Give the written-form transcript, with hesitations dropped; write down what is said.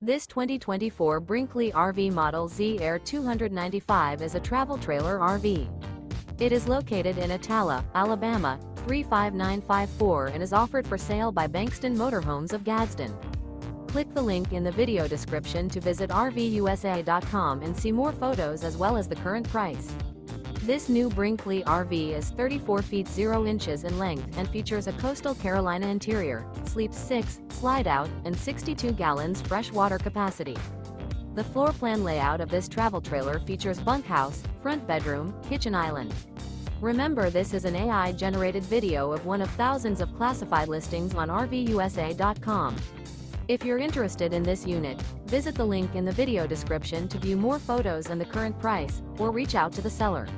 This 2024 Brinkley RV Model Z Air 295 is a travel trailer RV. It is located in Attalla, Alabama, 35954 and is offered for sale by Bankston Motorhomes of Gadsden. Click the link in the video description to visit RVUSA.com and see more photos as well as the current price. This new Brinkley RV is 34 feet 0 inches in length and features a coastal Carolina interior, sleeps 6, slide-out, and 62 gallons fresh water capacity. The floor plan layout of this travel trailer features bunkhouse, front bedroom, kitchen island. Remember, this is an AI-generated video of one of thousands of classified listings on RVUSA.com. If you're interested in this unit, visit the link in the video description to view more photos and the current price, or reach out to the seller.